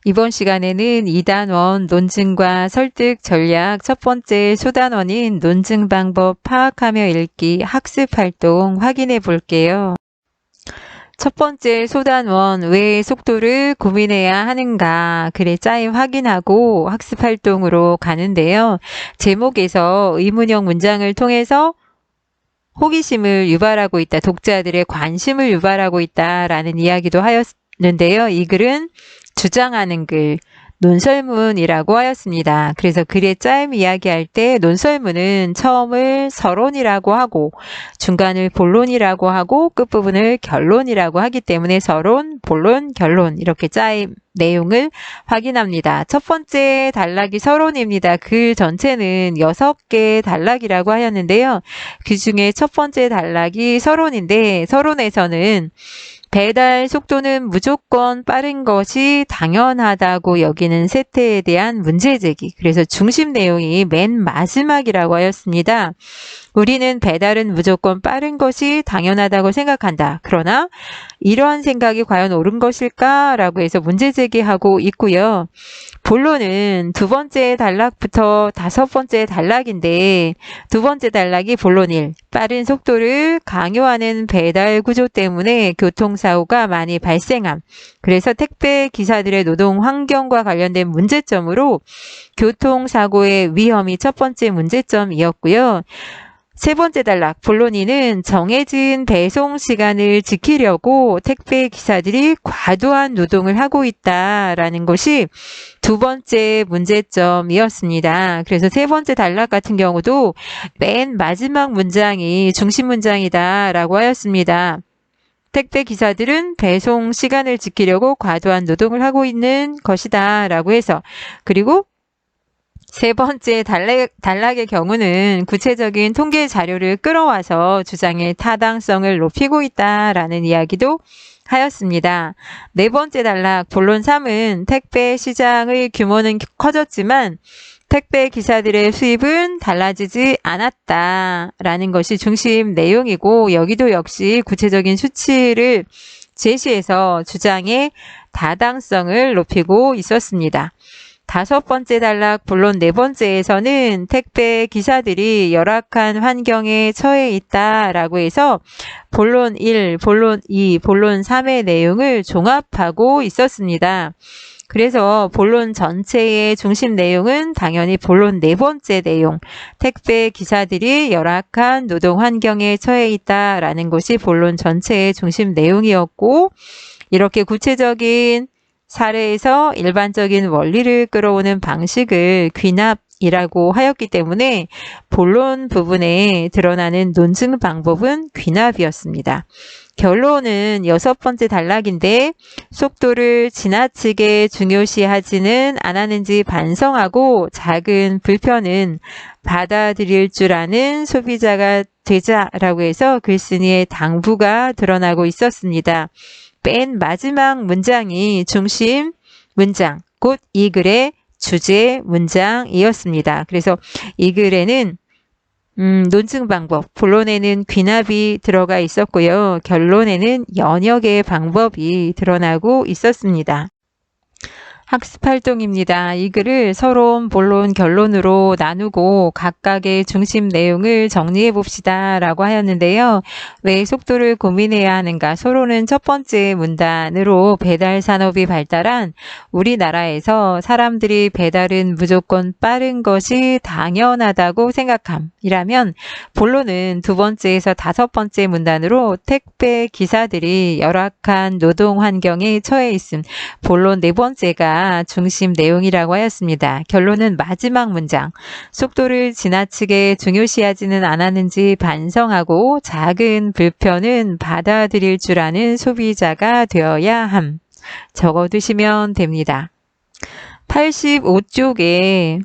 이번 시간에는 2단원 논증과 설득 전략 첫 번째 소단원인 논증 방법 파악하며 읽기 학습 활동 확인해 볼게요. 첫 번째 소단원, 왜 속도를 고민해야 하는가, 글의 짜임 확인하고 학습 활동으로 가는데요. 제목에서 의문형 문장을 통해서 호기심을 유발하고 있다, 독자들의 관심을 유발하고 있다라는 이야기도 하였는데요. 이 글은 주장하는 글, 논설문이라고 하였습니다. 그래서 글의 짜임 이야기할 때 논설문은 처음을 서론이라고 하고 중간을 본론이라고 하고 끝부분을 결론이라고 하기 때문에 서론, 본론, 결론 이렇게 짜임 내용을 확인합니다. 첫 번째 단락이 서론입니다. 글 전체는 6개 단락이라고 하였는데요. 그 중에 첫 번째 단락이 서론인데 서론에서는 배달 속도는 무조건 빠른 것이 당연하다고 여기는 세태에 대한 문제제기. 그래서 중심 내용이 맨 마지막이라고 하였습니다. 우리는 배달은 무조건 빠른 것이 당연하다고 생각한다. 그러나 이러한 생각이 과연 옳은 것일까라고 해서 문제제기하고 있고요. 본론은 두 번째 단락부터 다섯 번째 단락인데 두 번째 단락이 본론 1. 빠른 속도를 강요하는 배달 구조 때문에 교통사고가 많이 발생함. 그래서 택배 기사들의 노동 환경과 관련된 문제점으로 교통사고의 위험이 첫 번째 문제점이었고요. 세 번째 단락, 본론 2는 정해진 배송 시간을 지키려고 택배 기사들이 과도한 노동을 하고 있다라는 것이 두 번째 문제점이었습니다. 그래서 세 번째 단락 같은 경우도 맨 마지막 문장이 중심 문장이다라고 하였습니다. 택배 기사들은 배송 시간을 지키려고 과도한 노동을 하고 있는 것이다 라고 해서, 그리고 세 번째 단락의 경우는 구체적인 통계 자료를 끌어와서 주장의 타당성을 높이고 있다라는 이야기도 하였습니다. 네 번째 단락 본론 3은 택배 시장의 규모는 커졌지만 택배 기사들의 수입은 달라지지 않았다라는 것이 중심 내용이고, 여기도 역시 구체적인 수치를 제시해서 주장의 타당성을 높이고 있었습니다. 다섯 번째 단락 본론 네 번째에서는 택배 기사들이 열악한 환경에 처해 있다라고 해서 본론 1, 본론 2, 본론 3의 내용을 종합하고 있었습니다. 그래서 본론 전체의 중심 내용은 당연히 본론 네 번째 내용, 택배 기사들이 열악한 노동 환경에 처해 있다라는 것이 본론 전체의 중심 내용이었고, 이렇게 구체적인 사례에서 일반적인 원리를 끌어오는 방식을 귀납이라고 하였기 때문에 본론 부분에 드러나는 논증 방법은 귀납이었습니다. 결론은 여섯 번째 단락인데 속도를 지나치게 중요시하지는 않았는지 반성하고 작은 불편은 받아들일 줄 아는 소비자가 되자라고 해서 글쓴이의 당부가 드러나고 있었습니다. 맨 마지막 문장이 중심 문장, 곧 이 글의 주제 문장이었습니다. 그래서 이 글에는 논증 방법, 본론에는 귀납이 들어가 있었고요. 결론에는 연역의 방법이 드러나고 있었습니다. 학습 활동입니다. 이 글을 서론, 본론, 결론으로 나누고 각각의 중심 내용을 정리해 봅시다 라고 하였는데요. 왜 속도를 고민해야 하는가? 서론은 첫 번째 문단으로 배달 산업이 발달한 우리나라에서 사람들이 배달은 무조건 빠른 것이 당연하다고 생각함이라면, 본론은 두 번째에서 다섯 번째 문단으로 택배 기사들이 열악한 노동 환경에 처해 있음, 본론 네 번째가 중심 내용이라고 하였습니다. 결론은 마지막 문장, 속도를 지나치게 중요시하지는 않았는지 반성하고 작은 불편은 받아들일 줄 아는 소비자가 되어야 함. 적어두시면 됩니다. 85쪽에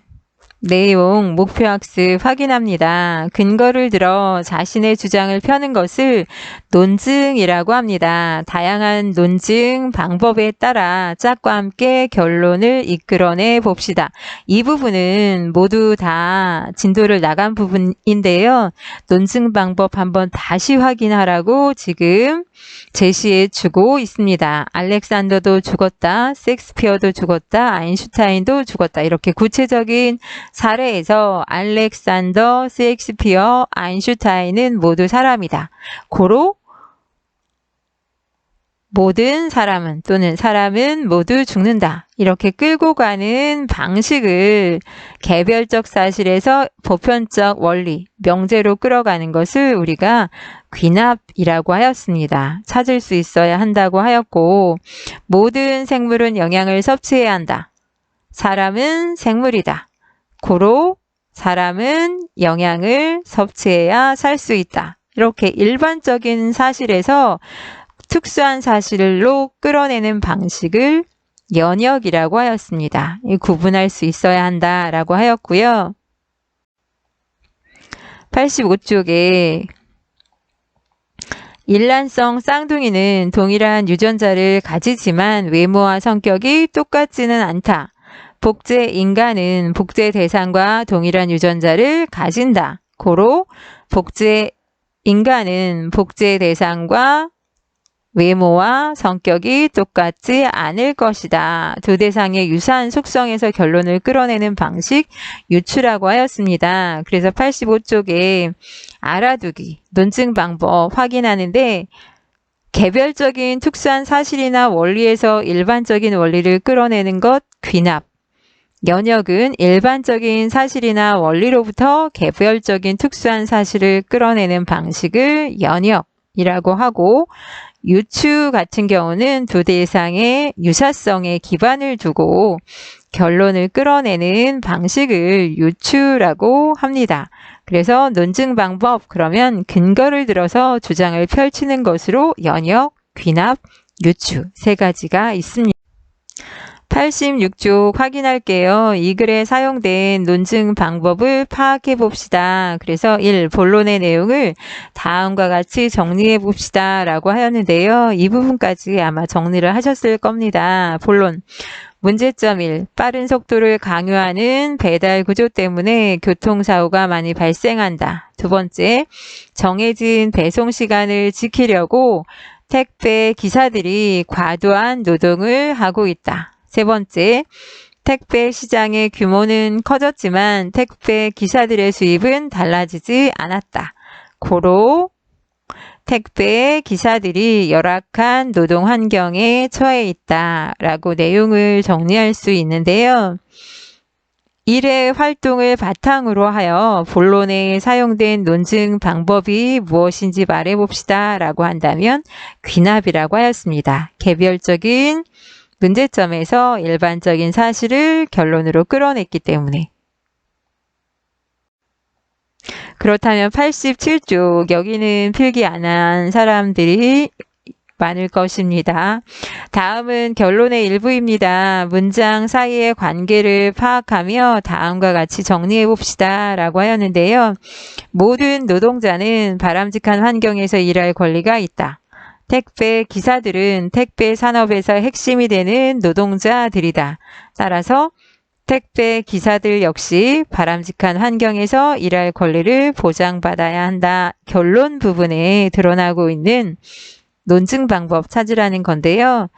내용, 목표학습 확인합니다. 근거를 들어 자신의 주장을 펴는 것을 논증이라고 합니다. 다양한 논증 방법에 따라 짝과 함께 결론을 이끌어내 봅시다. 이 부분은 모두 다 진도를 나간 부분인데요. 논증 방법 한번 다시 확인하라고 지금 제시해 주고 있습니다. 알렉산더도 죽었다, 셰익스피어도 죽었다, 아인슈타인도 죽었다. 이렇게 구체적인 사례에서 알렉산더, 셰익스피어, 아인슈타인은 모두 사람이다. 고로 모든 사람은 또는 사람은 모두 죽는다. 이렇게 끌고 가는 방식을 개별적 사실에서 보편적 원리, 명제로 끌어가는 것을 우리가 귀납이라고 하였습니다. 찾을 수 있어야 한다고 하였고, 모든 생물은 영양을 섭취해야 한다. 사람은 생물이다. 고로 사람은 영양을 섭취해야 살 수 있다. 이렇게 일반적인 사실에서 특수한 사실로 끌어내는 방식을 연역이라고 하였습니다. 구분할 수 있어야 한다라고 하였고요. 85쪽에 일란성 쌍둥이는 동일한 유전자를 가지지만 외모와 성격이 똑같지는 않다. 복제 인간은 복제 대상과 동일한 유전자를 가진다. 고로 복제 인간은 복제 대상과 외모와 성격이 똑같지 않을 것이다. 두 대상의 유사한 속성에서 결론을 끌어내는 방식 유추라고 하였습니다. 그래서 85쪽에 알아두기, 논증 방법 확인하는데 개별적인 특수한 사실이나 원리에서 일반적인 원리를 끌어내는 것 귀납. 연역은 일반적인 사실이나 원리로부터 개별적인 특수한 사실을 끌어내는 방식을 연역이라고 하고 유추 같은 경우는 두 대상의 유사성에 기반을 두고 결론을 끌어내는 방식을 유추라고 합니다. 그래서 논증 방법 그러면 근거를 들어서 주장을 펼치는 것으로 연역, 귀납, 유추 세 가지가 있습니다. 86쪽 확인할게요. 이 글에 사용된 논증 방법을 파악해 봅시다. 그래서 1. 본론의 내용을 다음과 같이 정리해 봅시다 라고 하였는데요. 이 부분까지 아마 정리를 하셨을 겁니다. 본론. 문제점 1. 빠른 속도를 강요하는 배달 구조 때문에 교통사고가 많이 발생한다. 두 번째. 정해진 배송 시간을 지키려고 택배 기사들이 과도한 노동을 하고 있다. 세 번째, 택배 시장의 규모는 커졌지만 택배 기사들의 수입은 달라지지 않았다. 고로 택배 기사들이 열악한 노동 환경에 처해 있다라고 내용을 정리할 수 있는데요. 일의 활동을 바탕으로 하여 본론에 사용된 논증 방법이 무엇인지 말해봅시다 라고 한다면 귀납이라고 하였습니다. 개별적인 문제점에서 일반적인 사실을 결론으로 끌어냈기 때문에. 그렇다면 87쪽 여기는 필기 안 한 사람들이 많을 것입니다. 다음은 결론의 일부입니다. 문장 사이의 관계를 파악하며 다음과 같이 정리해 봅시다 라고 하였는데요. 모든 노동자는 바람직한 환경에서 일할 권리가 있다. 택배 기사들은 택배 산업에서 핵심이 되는 노동자들이다. 따라서 택배 기사들 역시 바람직한 환경에서 일할 권리를 보장받아야 한다. 결론 부분에 드러나고 있는 논증 방법 찾으라는 건데요.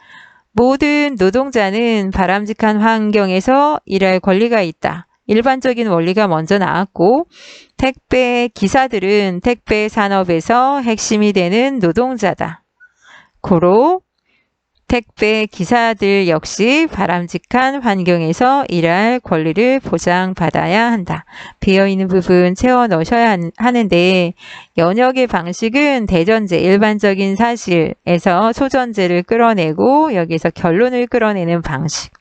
모든 노동자는 바람직한 환경에서 일할 권리가 있다. 일반적인 원리가 먼저 나왔고 택배 기사들은 택배 산업에서 핵심이 되는 노동자다. 고로 택배 기사들 역시 바람직한 환경에서 일할 권리를 보장받아야 한다. 비어있는 부분 채워 넣으셔야 하는데 연역의 방식은 대전제, 일반적인 사실에서 소전제를 끌어내고 여기서 결론을 끌어내는 방식.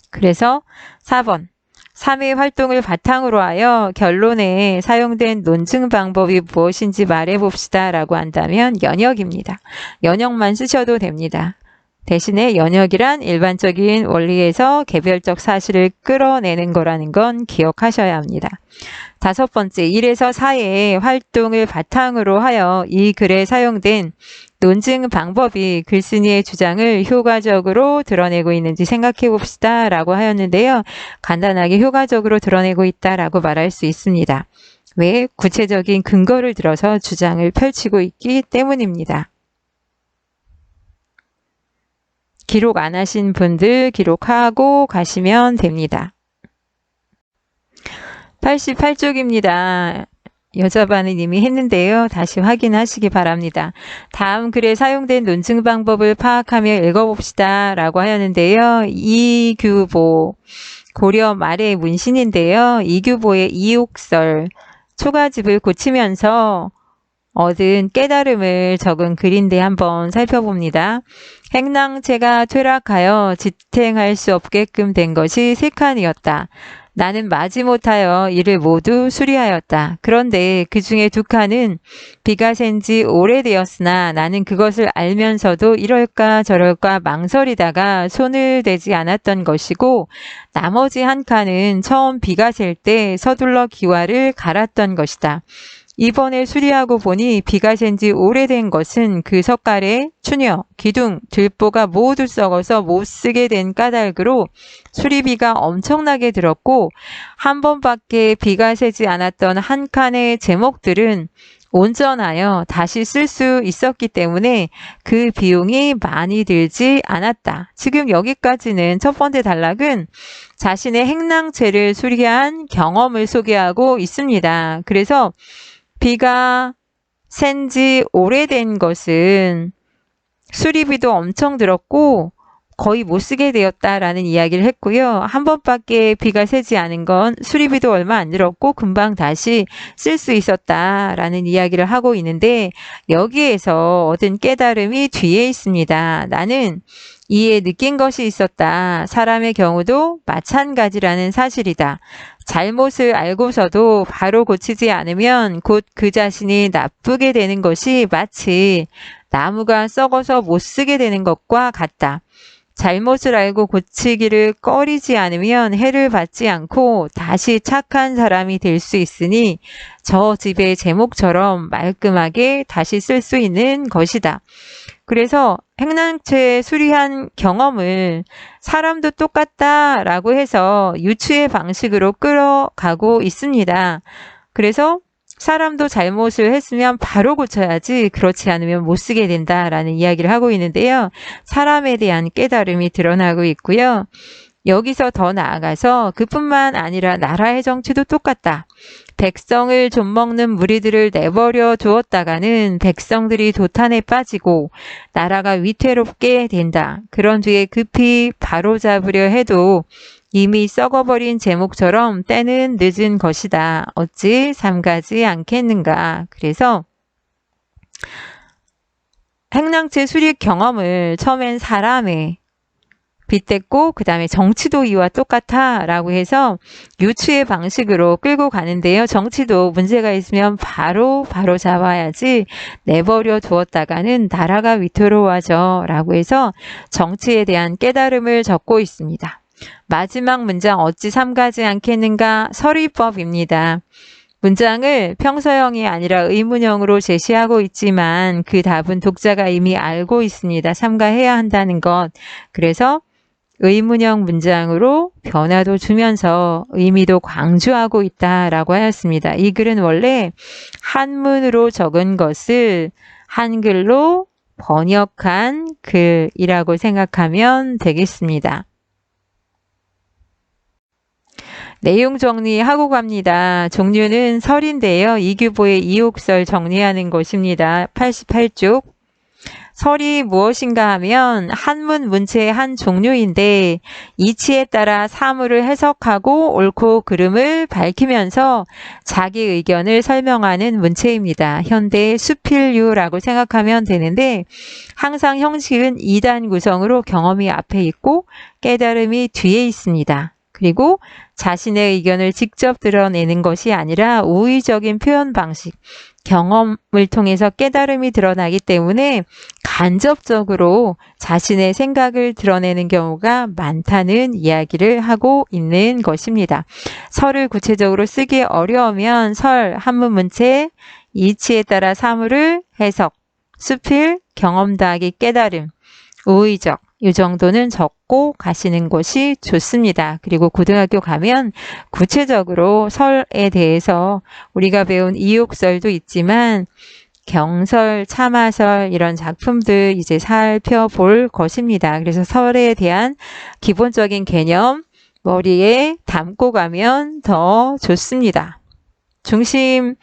그래서 4번. 3의 활동을 바탕으로 하여 결론에 사용된 논증 방법이 무엇인지 말해봅시다 라고 한다면 연역입니다. 연역만 쓰셔도 됩니다. 대신에 연역이란 일반적인 원리에서 개별적 사실을 끌어내는 거라는 건 기억하셔야 합니다. 5번째, 1에서 4의 활동을 바탕으로 하여 이 글에 사용된 논증 방법이 글쓴이의 주장을 효과적으로 드러내고 있는지 생각해 봅시다 라고 하였는데요. 간단하게 효과적으로 드러내고 있다라고 말할 수 있습니다. 왜? 구체적인 근거를 들어서 주장을 펼치고 있기 때문입니다. 기록 안 하신 분들 기록하고 가시면 됩니다. 88쪽입니다. 여자반은 이미 했는데요. 다시 확인하시기 바랍니다. 다음 글에 사용된 논증 방법을 파악하며 읽어봅시다 라고 하였는데요. 이규보, 고려 말의 문신인데요. 이규보의 이옥설, 초가집을 고치면서 얻은 깨달음을 적은 글인데 한번 살펴봅니다. 행랑체가 퇴락하여 지탱할 수 없게끔 된 것이 3칸이었다. 나는 마지못하여 이를 모두 수리하였다. 그런데 그 중에 2칸은 비가 샌 지 오래되었으나 나는 그것을 알면서도 이럴까 저럴까 망설이다가 손을 대지 않았던 것이고, 나머지 1칸은 처음 비가 셀 때 서둘러 기와를 갈았던 것이다. 이번에 수리하고 보니 비가 샌 지 오래된 것은 그 석갈에 추녀, 기둥, 들보가 모두 썩어서 못쓰게 된 까닭으로 수리비가 엄청나게 들었고, 한 번밖에 비가 새지 않았던 1칸의 제목들은 온전하여 다시 쓸 수 있었기 때문에 그 비용이 많이 들지 않았다. 지금 여기까지는 첫 번째 단락은 자신의 행랑체를 수리한 경험을 소개하고 있습니다. 그래서 비가 샌 지 오래된 것은 수리비도 엄청 들었고 거의 못 쓰게 되었다라는 이야기를 했고요. 한 번밖에 비가 새지 않은 건 수리비도 얼마 안 들었고 금방 다시 쓸 수 있었다라는 이야기를 하고 있는데, 여기에서 얻은 깨달음이 뒤에 있습니다. 나는 이에 느낀 것이 있었다. 사람의 경우도 마찬가지라는 사실이다. 잘못을 알고서도 바로 고치지 않으면 곧 그 자신이 나쁘게 되는 것이 마치 나무가 썩어서 못 쓰게 되는 것과 같다. 잘못을 알고 고치기를 꺼리지 않으면 해를 받지 않고 다시 착한 사람이 될 수 있으니 저 집의 제목처럼 말끔하게 다시 쓸 수 있는 것이다. 그래서 행랑체 수리한 경험을 사람도 똑같다라고 해서 유추의 방식으로 끌어가고 있습니다. 그래서 사람도 잘못을 했으면 바로 고쳐야지, 그렇지 않으면 못 쓰게 된다라는 이야기를 하고 있는데요. 사람에 대한 깨달음이 드러나고 있고요. 여기서 더 나아가서 그뿐만 아니라 나라의 정치도 똑같다. 백성을 좀먹는 무리들을 내버려 두었다가는 백성들이 도탄에 빠지고 나라가 위태롭게 된다. 그런 뒤에 급히 바로잡으려 해도 이미 썩어버린 제목처럼 때는 늦은 것이다. 어찌 삼가지 않겠는가. 그래서 행랑체 수리 경험을 처음엔 사람의 빗댔고 그 다음에 정치도 이와 똑같아 라고 해서 유추의 방식으로 끌고 가는데요. 정치도 문제가 있으면 바로 잡아야지 내버려 두었다가는 나라가 위태로워져 라고 해서 정치에 대한 깨달음을 적고 있습니다. 마지막 문장 어찌 삼가지 않겠는가, 서리법입니다. 문장을 평서형이 아니라 의문형으로 제시하고 있지만 그 답은 독자가 이미 알고 있습니다. 삼가해야 한다는 것. 그래서 의문형 문장으로 변화도 주면서 의미도 강조하고 있다라고 하였습니다. 이 글은 원래 한문으로 적은 것을 한글로 번역한 글이라고 생각하면 되겠습니다. 내용 정리하고 갑니다. 종류는 설인데요. 이규보의 이옥설 정리하는 것입니다. 88쪽. 설이 무엇인가 하면 한문 문체의 한 종류인데 이치에 따라 사물을 해석하고 옳고 그름을 밝히면서 자기 의견을 설명하는 문체입니다. 현대의 수필류라고 생각하면 되는데 항상 형식은 2단 구성으로 경험이 앞에 있고 깨달음이 뒤에 있습니다. 그리고 자신의 의견을 직접 드러내는 것이 아니라 우의적인 표현 방식, 경험을 통해서 깨달음이 드러나기 때문에 간접적으로 자신의 생각을 드러내는 경우가 많다는 이야기를 하고 있는 것입니다. 설을 구체적으로 쓰기 어려우면 설, 한문 문체, 이치에 따라 사물을 해석, 수필, 경험 더하기 깨달음, 우의적, 이 정도는 적고 가시는 것이 좋습니다. 그리고 고등학교 가면 구체적으로 설에 대해서 우리가 배운 이욕설도 있지만 경설, 참화설 이런 작품들 이제 살펴볼 것입니다. 그래서 설에 대한 기본적인 개념 머리에 담고 가면 더 좋습니다. 중심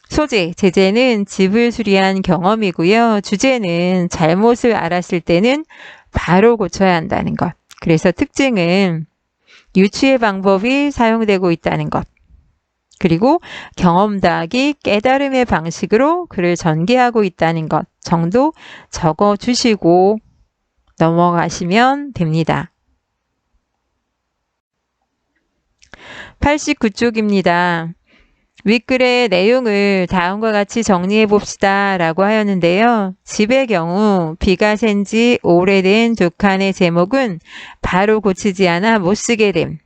소재, 제재는 집을 수리한 경험이고요. 주제는 잘못을 알았을 때는 바로 고쳐야 한다는 것. 그래서 특징은 유추의 방법이 사용되고 있다는 것. 그리고 경험 더하기 깨달음의 방식으로 글을 전개하고 있다는 것 정도 적어주시고 넘어가시면 됩니다. 89쪽입니다. 윗글의 내용을 다음과 같이 정리해 봅시다 라고 하였는데요. 집의 경우 비가 샌 지 오래된 두 칸의 제목은 바로 고치지 않아 못 쓰게 됨.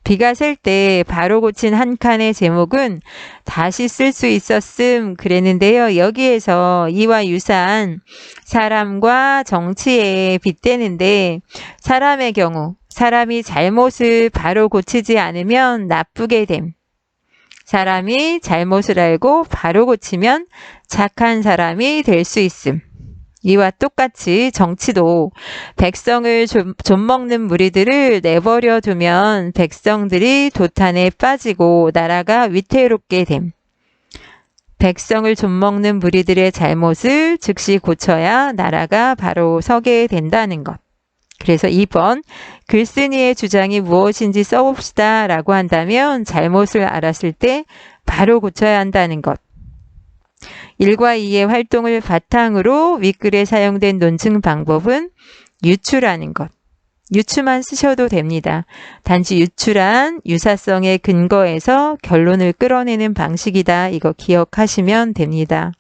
비가 셀 때 바로 고친 한 칸의 제목은 다시 쓸 수 있었음 그랬는데요. 여기에서 이와 유사한 사람과 정치에 빗대는데 사람의 경우 사람이 잘못을 바로 고치지 않으면 나쁘게 됨. 사람이 잘못을 알고 바로 고치면 착한 사람이 될 수 있음. 이와 똑같이 정치도 백성을 좀먹는 무리들을 내버려 두면 백성들이 도탄에 빠지고 나라가 위태롭게 됨. 백성을 좀먹는 무리들의 잘못을 즉시 고쳐야 나라가 바로 서게 된다는 것. 그래서 2번 글쓴이의 주장이 무엇인지 써봅시다 라고 한다면 잘못을 알았을 때 바로 고쳐야 한다는 것. 1과 2의 활동을 바탕으로 윗글에 사용된 논증 방법은 유추라는 것. 유추만 쓰셔도 됩니다. 단지 유추란 유사성의 근거에서 결론을 끌어내는 방식이다. 이거 기억하시면 됩니다.